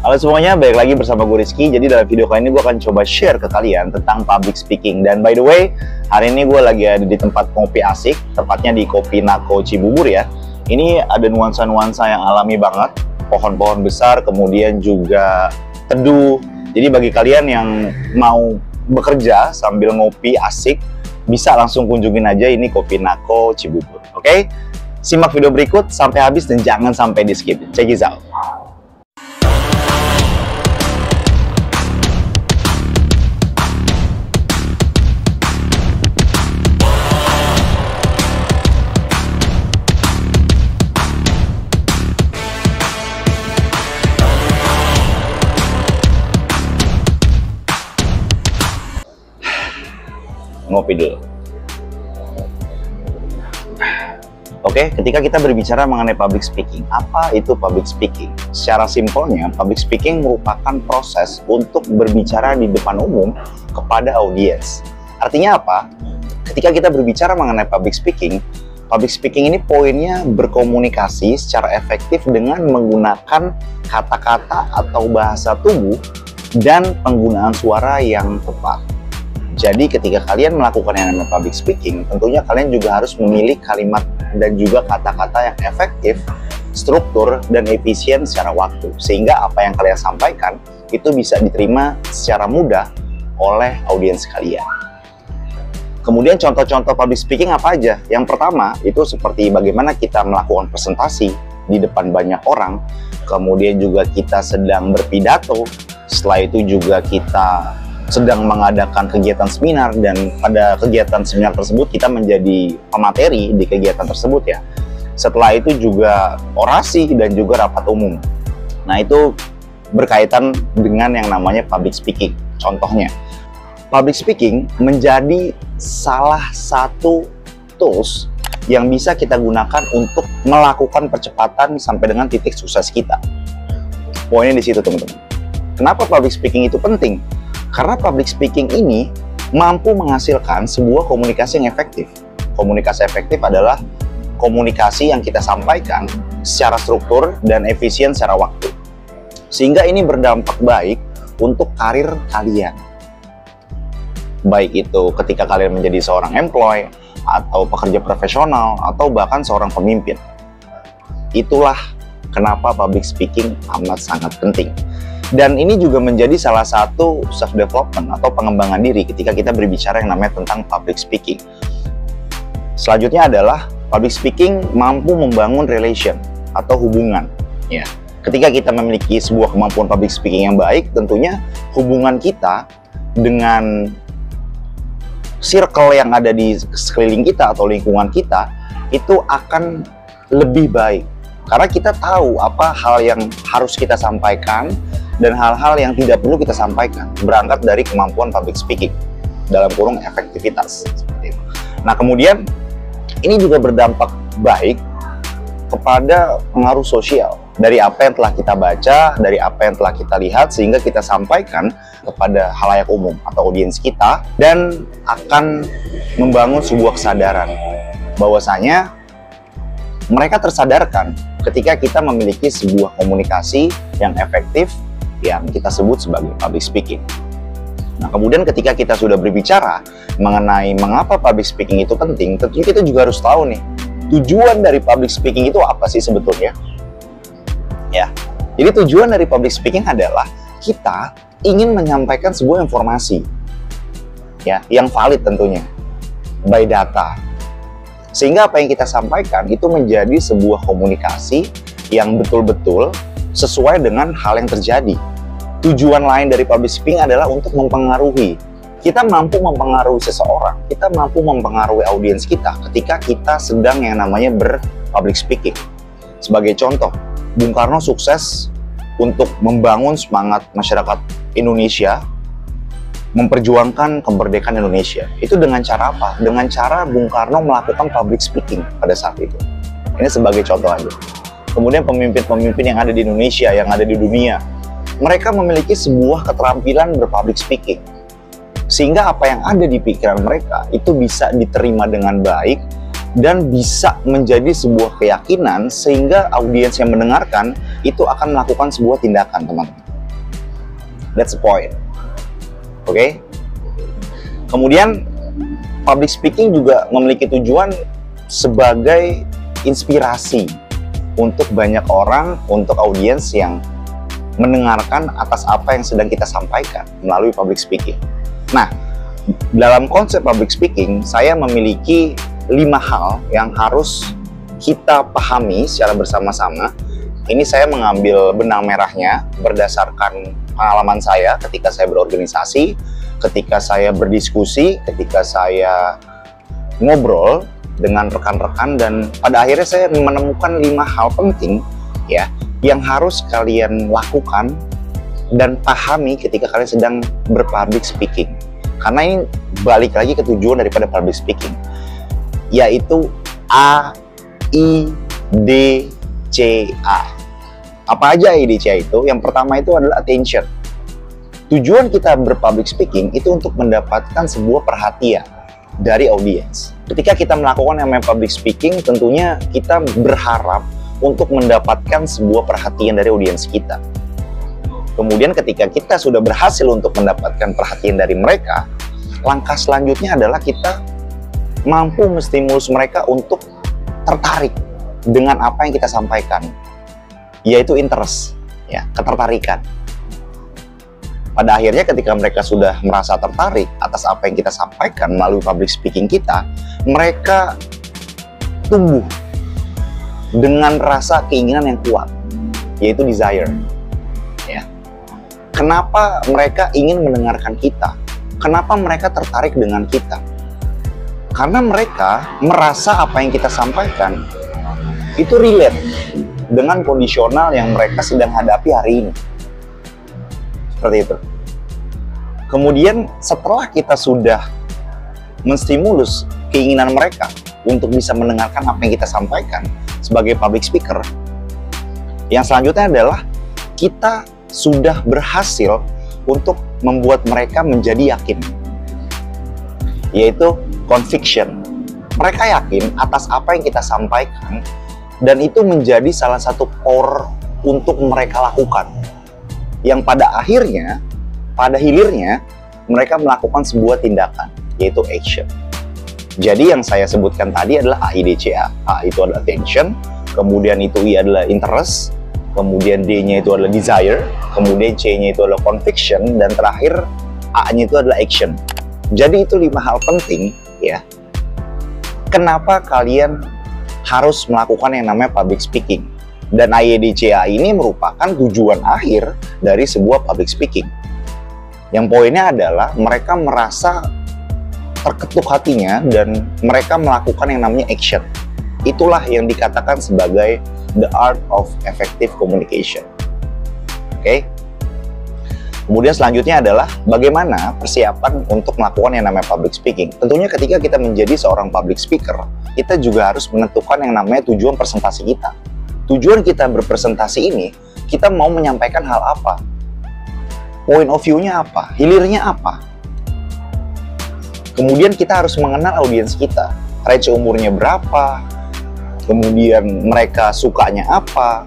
Halo semuanya, balik lagi bersama gue Rizky. Jadi dalam video kali ini gue akan coba share ke kalian tentang public speaking. Dan by the way, hari ini gue lagi ada di tempat ngopi asik, tepatnya di Kopi Nako Cibubur ya. Ini ada nuansa-nuansa yang alami banget, pohon-pohon besar, kemudian juga teduh. Jadi bagi kalian yang mau bekerja sambil ngopi asik, bisa langsung kunjungin aja ini Kopi Nako Cibubur. Oke? Simak video berikut sampai habis dan jangan sampai di skip. Check it out. Ngopi dulu. Oke, ketika kita berbicara mengenai public speaking, apa itu public speaking? Secara simpelnya, public speaking merupakan proses untuk berbicara di depan umum kepada audiens. Artinya apa? Ketika kita berbicara mengenai public speaking ini poinnya berkomunikasi secara efektif dengan menggunakan kata-kata atau bahasa tubuh dan penggunaan suara yang tepat. Jadi ketika kalian melakukan yang namanya public speaking, tentunya kalian juga harus memilih kalimat dan juga kata-kata yang efektif, struktur, dan efisien secara waktu. Sehingga apa yang kalian sampaikan itu bisa diterima secara mudah oleh audiens kalian. Kemudian contoh-contoh public speaking apa aja? Yang pertama itu seperti bagaimana kita melakukan presentasi di depan banyak orang. Kemudian juga kita sedang berpidato. Setelah itu juga kita sedang mengadakan kegiatan seminar, dan pada kegiatan seminar tersebut kita menjadi pemateri di kegiatan tersebut ya. Setelah itu juga orasi dan juga rapat umum. Nah, itu berkaitan dengan yang namanya public speaking. Contohnya, public speaking menjadi salah satu tools yang bisa kita gunakan untuk melakukan percepatan sampai dengan titik sukses kita. Poinnya di situ, teman-teman. Kenapa public speaking itu penting? Karena public speaking ini mampu menghasilkan sebuah komunikasi yang efektif. Komunikasi efektif adalah komunikasi yang kita sampaikan secara struktur dan efisien secara waktu. Sehingga ini berdampak baik untuk karir kalian. Baik itu ketika kalian menjadi seorang employee, atau pekerja profesional, atau bahkan seorang pemimpin. Itulah kenapa public speaking amat sangat penting. Dan ini juga menjadi salah satu self-development atau pengembangan diri ketika kita berbicara yang namanya tentang public speaking. Selanjutnya adalah public speaking mampu membangun relation atau hubungan. Ya. Ketika kita memiliki sebuah kemampuan public speaking yang baik, tentunya hubungan kita dengan circle yang ada di sekeliling kita atau lingkungan kita itu akan lebih baik. Karena kita tahu apa hal yang harus kita sampaikan dan hal-hal yang tidak perlu kita sampaikan, berangkat dari kemampuan public speaking, dalam kurung efektivitas. Seperti itu. Nah, kemudian ini juga berdampak baik kepada pengaruh sosial. Dari apa yang telah kita baca, dari apa yang telah kita lihat, sehingga kita sampaikan kepada halayak umum atau audiens kita, dan akan membangun sebuah kesadaran bahwasanya mereka tersadarkan ketika kita memiliki sebuah komunikasi yang efektif yang kita sebut sebagai public speaking. Nah, kemudian ketika kita sudah berbicara mengenai mengapa public speaking itu penting, tentunya kita juga harus tahu nih, tujuan dari public speaking itu apa sih sebetulnya? Ya, jadi tujuan dari public speaking adalah kita ingin menyampaikan sebuah informasi, ya, yang valid tentunya, by data. Sehingga apa yang kita sampaikan itu menjadi sebuah komunikasi yang betul-betul sesuai dengan hal yang terjadi. Tujuan lain dari public speaking adalah untuk mempengaruhi. Kita mampu mempengaruhi seseorang, kita mampu mempengaruhi audiens kita ketika kita sedang yang namanya ber-public speaking. Sebagai contoh, Bung Karno sukses untuk membangun semangat masyarakat Indonesia, memperjuangkan kemerdekaan Indonesia. Itu dengan cara apa? Dengan cara Bung Karno melakukan public speaking pada saat itu. Ini sebagai contoh aja. Kemudian pemimpin-pemimpin yang ada di Indonesia, yang ada di dunia, mereka memiliki sebuah keterampilan berpublic speaking. Sehingga apa yang ada di pikiran mereka itu bisa diterima dengan baik dan bisa menjadi sebuah keyakinan, sehingga audiens yang mendengarkan itu akan melakukan sebuah tindakan, teman-teman. That's the point. Oke? Kemudian public speaking juga memiliki tujuan sebagai inspirasi untuk banyak orang, untuk audiens yang mendengarkan atas apa yang sedang kita sampaikan melalui public speaking. Nah, dalam konsep public speaking, saya memiliki 5 hal yang harus kita pahami secara bersama-sama. Ini saya mengambil benang merahnya berdasarkan pengalaman saya ketika saya berorganisasi, ketika saya berdiskusi, ketika saya ngobrol dengan rekan-rekan, dan pada akhirnya saya menemukan 5 hal penting ya yang harus kalian lakukan dan pahami ketika kalian sedang berpublic speaking. Karena ini balik lagi ke tujuan daripada public speaking, yaitu AIDCA. Apa aja AIDCA itu? Yang pertama itu adalah attention. Tujuan kita berpublic speaking itu untuk mendapatkan sebuah perhatian dari audiens. Ketika kita melakukan yang namanya public speaking, tentunya kita berharap untuk mendapatkan sebuah perhatian dari audiens kita. Kemudian ketika kita sudah berhasil untuk mendapatkan perhatian dari mereka, langkah selanjutnya adalah kita mampu menstimulus mereka untuk tertarik dengan apa yang kita sampaikan, yaitu interest, ya, ketertarikan. Pada akhirnya ketika mereka sudah merasa tertarik atas apa yang kita sampaikan melalui public speaking kita, mereka tumbuh dengan rasa keinginan yang kuat, yaitu desire. Ya. Kenapa mereka ingin mendengarkan kita? Kenapa mereka tertarik dengan kita? Karena mereka merasa apa yang kita sampaikan itu relate dengan kondisional yang mereka sedang hadapi hari ini. Seperti itu. Kemudian setelah kita sudah menstimulus keinginan mereka untuk bisa mendengarkan apa yang kita sampaikan sebagai public speaker, yang selanjutnya adalah kita sudah berhasil untuk membuat mereka menjadi yakin, yaitu conviction. Mereka yakin atas apa yang kita sampaikan, dan itu menjadi salah satu core untuk mereka lakukan, yang pada akhirnya, pada hilirnya, mereka melakukan sebuah tindakan, yaitu action. Jadi yang saya sebutkan tadi adalah AIDCA. A itu adalah attention, kemudian itu I adalah interest, kemudian D-nya itu adalah desire, kemudian C-nya itu adalah conviction, dan terakhir A-nya itu adalah action. Jadi itu 5 hal penting, ya. Kenapa kalian harus melakukan yang namanya public speaking? Dan AIDCA ini merupakan tujuan akhir dari sebuah public speaking. Yang poinnya adalah mereka merasa terketuk hatinya dan mereka melakukan yang namanya action. Itulah yang dikatakan sebagai the art of effective communication. Oke? Kemudian selanjutnya adalah bagaimana persiapan untuk melakukan yang namanya public speaking. Tentunya ketika kita menjadi seorang public speaker, kita juga harus menentukan yang namanya tujuan presentasi kita. Tujuan kita berpresentasi ini, kita mau menyampaikan hal apa? Point of view-nya apa? Hilirnya apa? Kemudian kita harus mengenal audiens kita. Range umurnya berapa? Kemudian mereka sukanya apa?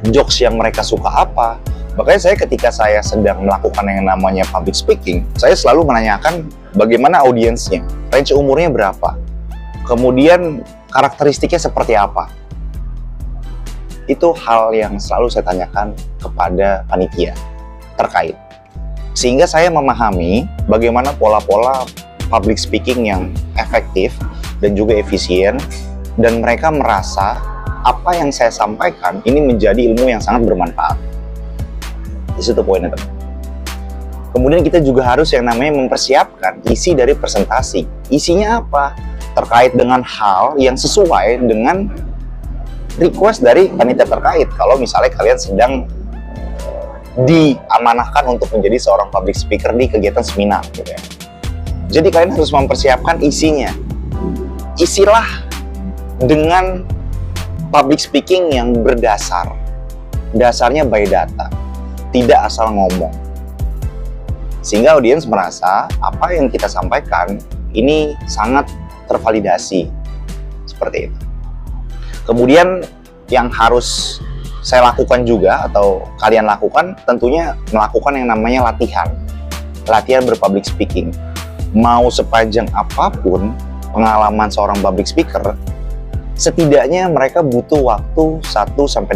Jokes yang mereka suka apa? Makanya saya ketika saya sedang melakukan yang namanya public speaking, saya selalu menanyakan bagaimana audiensnya, range umurnya berapa, kemudian karakteristiknya seperti apa. Itu hal yang selalu saya tanyakan kepada panitia terkait. Sehingga saya memahami bagaimana pola-pola public speaking yang efektif dan juga efisien, dan mereka merasa apa yang saya sampaikan ini menjadi ilmu yang sangat bermanfaat. Di situ poinnya, teman. Kemudian kita juga harus yang namanya mempersiapkan isi dari presentasi. Isinya apa? Terkait dengan hal yang sesuai dengan request dari panitia terkait. Kalau misalnya kalian sedang diamanahkan untuk menjadi seorang public speaker di kegiatan seminar, gitu ya. Jadi kalian harus mempersiapkan isinya. Isilah dengan public speaking yang berdasar. Dasarnya by data. Tidak asal ngomong. Sehingga audiens merasa apa yang kita sampaikan ini sangat tervalidasi. Seperti itu. Kemudian yang harus saya lakukan juga atau kalian lakukan, tentunya melakukan yang namanya latihan berpublic speaking. Mau sepanjang apapun pengalaman seorang public speaker, setidaknya mereka butuh waktu 1-5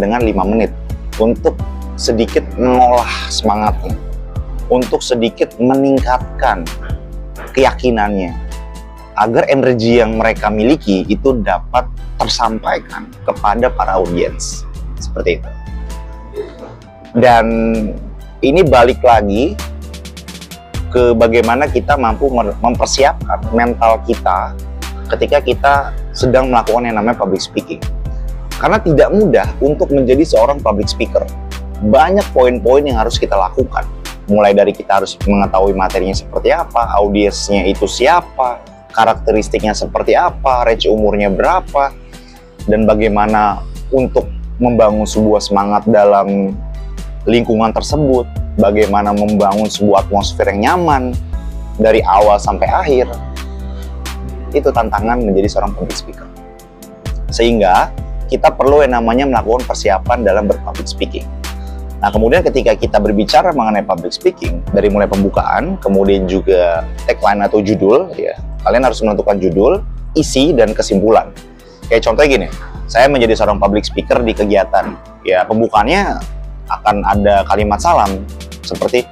menit untuk sedikit mengolah semangatnya, untuk sedikit meningkatkan keyakinannya, agar energi yang mereka miliki itu dapat tersampaikan kepada para audiens. Seperti itu. Dan ini balik lagi ke bagaimana kita mampu mempersiapkan mental kita ketika kita sedang melakukan yang namanya public speaking. Karena tidak mudah untuk menjadi seorang public speaker. Banyak poin-poin yang harus kita lakukan. Mulai dari kita harus mengetahui materinya seperti apa, audiensnya itu siapa, karakteristiknya seperti apa, range umurnya berapa, dan bagaimana untuk membangun sebuah semangat dalam lingkungan tersebut, bagaimana membangun sebuah atmosfer yang nyaman dari awal sampai akhir. Itu tantangan menjadi seorang public speaker. Sehingga kita perlu yang namanya melakukan persiapan dalam berpublic speaking. Nah, kemudian ketika kita berbicara mengenai public speaking, dari mulai pembukaan, kemudian juga tagline atau judul, ya, kalian harus menentukan judul, isi, dan kesimpulan. Kayak contohnya gini, saya menjadi seorang public speaker di kegiatan. Ya, pembukaannya akan ada kalimat salam seperti,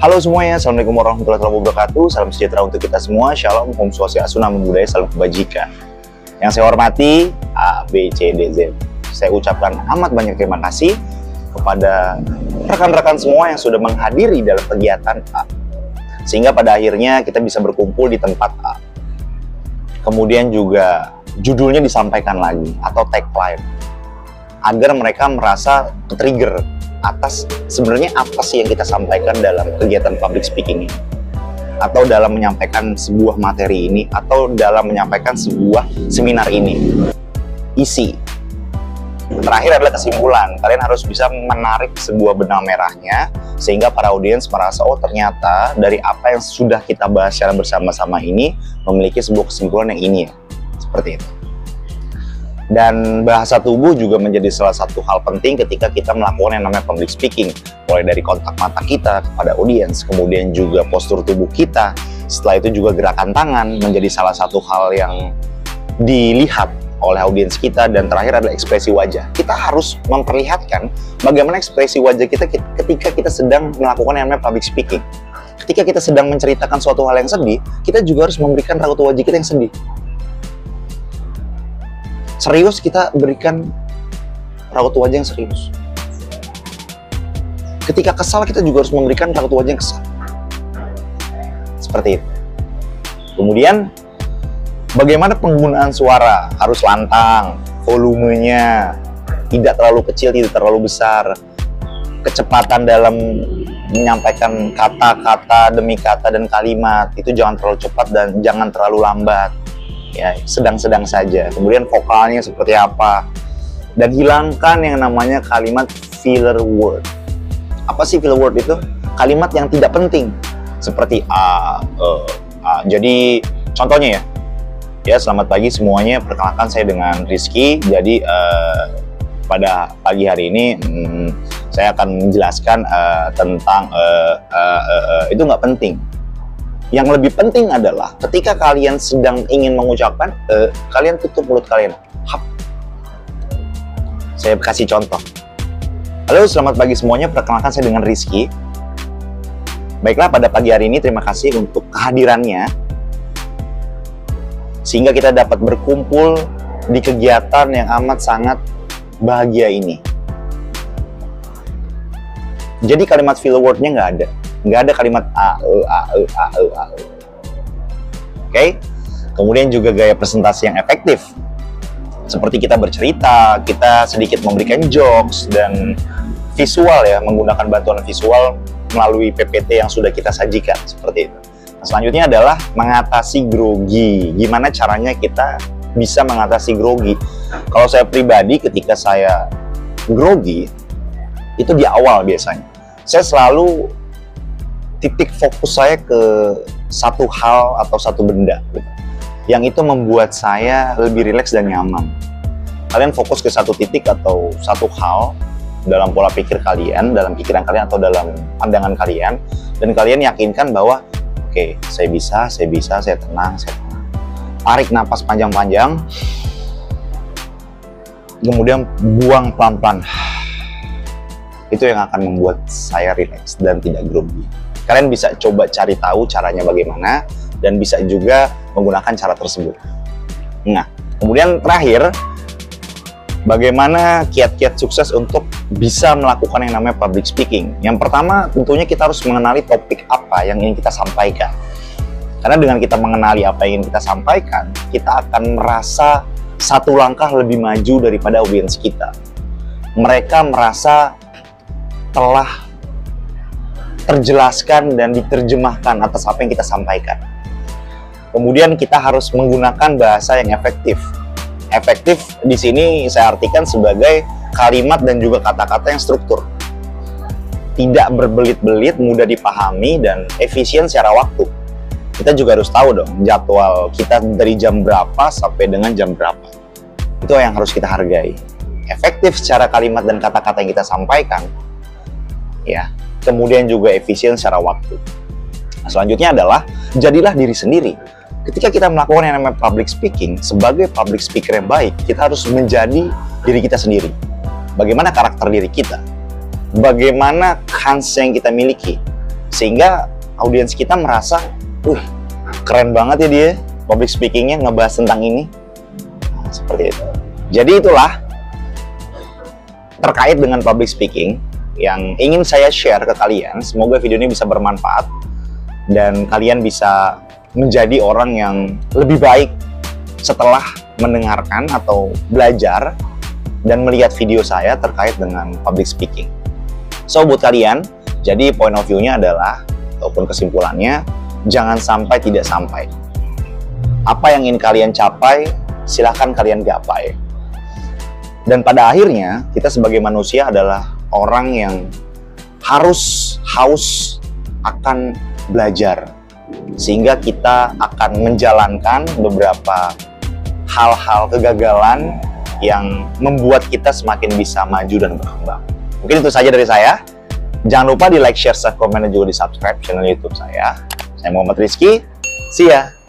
halo semuanya, assalamualaikum warahmatullahi wabarakatuh, salam sejahtera untuk kita semua, shalom, om swastiastu, namo buddhaya, salam kebajikan. Yang saya hormati, A, B, C, D, Z. Saya ucapkan amat banyak terima kasih kepada rekan-rekan semua yang sudah menghadiri dalam kegiatan A. Sehingga pada akhirnya kita bisa berkumpul di tempat A. Kemudian juga judulnya disampaikan lagi atau tagline agar mereka merasa ke-trigger atas sebenarnya apa sih yang kita sampaikan dalam kegiatan public speaking ini, atau dalam menyampaikan sebuah materi ini, atau dalam menyampaikan sebuah seminar ini. Isi. Terakhir adalah kesimpulan. Kalian harus bisa menarik sebuah benang merahnya sehingga para audiens merasa, oh ternyata dari apa yang sudah kita bahas secara bersama-sama ini memiliki sebuah kesimpulan yang ini ya. Seperti itu. Dan bahasa tubuh juga menjadi salah satu hal penting ketika kita melakukan yang namanya public speaking. Mulai dari kontak mata kita kepada audiens, kemudian juga postur tubuh kita, setelah itu juga gerakan tangan menjadi salah satu hal yang dilihat oleh audiens kita, dan terakhir adalah ekspresi wajah. Kita harus memperlihatkan bagaimana ekspresi wajah kita ketika kita sedang melakukan yang namanya public speaking. Ketika kita sedang menceritakan suatu hal yang sedih, kita juga harus memberikan raut wajah kita yang sedih. Serius, kita berikan raut wajah yang serius. Ketika kesal, kita juga harus memberikan raut wajah yang kesal. Seperti itu. Kemudian, bagaimana penggunaan suara? Harus lantang, volumenya tidak terlalu kecil, tidak terlalu besar. Kecepatan dalam menyampaikan kata-kata demi kata dan kalimat itu jangan terlalu cepat dan jangan terlalu lambat. Ya, sedang-sedang saja. Kemudian vokalnya seperti apa, dan hilangkan yang namanya kalimat filler word. Apa sih filler word itu? Kalimat yang tidak penting seperti a. Jadi contohnya ya, selamat pagi semuanya, perkenalkan saya dengan Rizky. Jadi pada pagi hari ini saya akan menjelaskan tentang itu nggak penting. Yang lebih penting adalah ketika kalian sedang ingin mengucapkan, kalian tutup mulut kalian. Hap. Saya kasih contoh. Halo, selamat pagi semuanya. Perkenalkan saya dengan Rizky. Baiklah, pada pagi hari ini terima kasih untuk kehadirannya. Sehingga kita dapat berkumpul di kegiatan yang amat sangat bahagia ini. Jadi kalimat filler word-nya nggak ada. Nggak ada kalimat Oke? Kemudian juga gaya presentasi yang efektif. Seperti kita bercerita, kita sedikit memberikan jokes, dan visual ya, menggunakan bantuan visual melalui PPT yang sudah kita sajikan. Seperti itu. Nah, selanjutnya adalah mengatasi grogi. Gimana caranya kita bisa mengatasi grogi? Kalau saya pribadi, ketika saya grogi, itu di awal biasanya. Saya selalu titik fokus saya ke satu hal atau satu benda gitu, yang itu membuat saya lebih rileks dan nyaman. Kalian fokus ke satu titik atau satu hal dalam pola pikir kalian, dalam pikiran kalian, atau dalam pandangan kalian, dan kalian yakinkan bahwa oke, saya bisa, saya tenang. Tarik napas panjang-panjang, kemudian buang pelan-pelan. Itu yang akan membuat saya rileks dan tidak grogi. Kalian bisa coba cari tahu caranya bagaimana, dan bisa juga menggunakan cara tersebut. Nah, kemudian terakhir, bagaimana kiat-kiat sukses untuk bisa melakukan yang namanya public speaking? Yang pertama, tentunya kita harus mengenali topik apa yang ingin kita sampaikan. Karena dengan kita mengenali apa yang ingin kita sampaikan, kita akan merasa satu langkah lebih maju daripada audiens kita. Mereka merasa telah terjelaskan dan diterjemahkan atas apa yang kita sampaikan. Kemudian kita harus menggunakan bahasa yang efektif. Efektif di sini saya artikan sebagai kalimat dan juga kata-kata yang struktur. Tidak berbelit-belit, mudah dipahami, dan efisien secara waktu. Kita juga harus tahu dong jadwal kita dari jam berapa sampai dengan jam berapa. Itu yang harus kita hargai. Efektif secara kalimat dan kata-kata yang kita sampaikan, ya. Kemudian juga efisien secara waktu. Nah, selanjutnya adalah jadilah diri sendiri. Ketika kita melakukan yang namanya public speaking, sebagai public speaker yang baik, kita harus menjadi diri kita sendiri. Bagaimana karakter diri kita? Bagaimana kans yang kita miliki? Sehingga audiens kita merasa, keren banget ya dia public speakingnya ngebahas tentang ini. Nah, seperti itu. Jadi itulah terkait dengan public speaking yang ingin saya share ke kalian. Semoga video ini bisa bermanfaat dan kalian bisa menjadi orang yang lebih baik setelah mendengarkan atau belajar dan melihat video saya terkait dengan public speaking. So, buat kalian, jadi point of view-nya adalah, ataupun kesimpulannya, jangan sampai tidak sampai. Apa yang ingin kalian capai, silahkan kalian gapai. Dan pada akhirnya, kita sebagai manusia adalah orang yang harus haus akan belajar. Sehingga kita akan menjalankan beberapa hal-hal kegagalan yang membuat kita semakin bisa maju dan berkembang. Mungkin itu saja dari saya. Jangan lupa di like, share, komen, dan juga di subscribe channel YouTube saya. Saya Muhammad Rizky. See ya!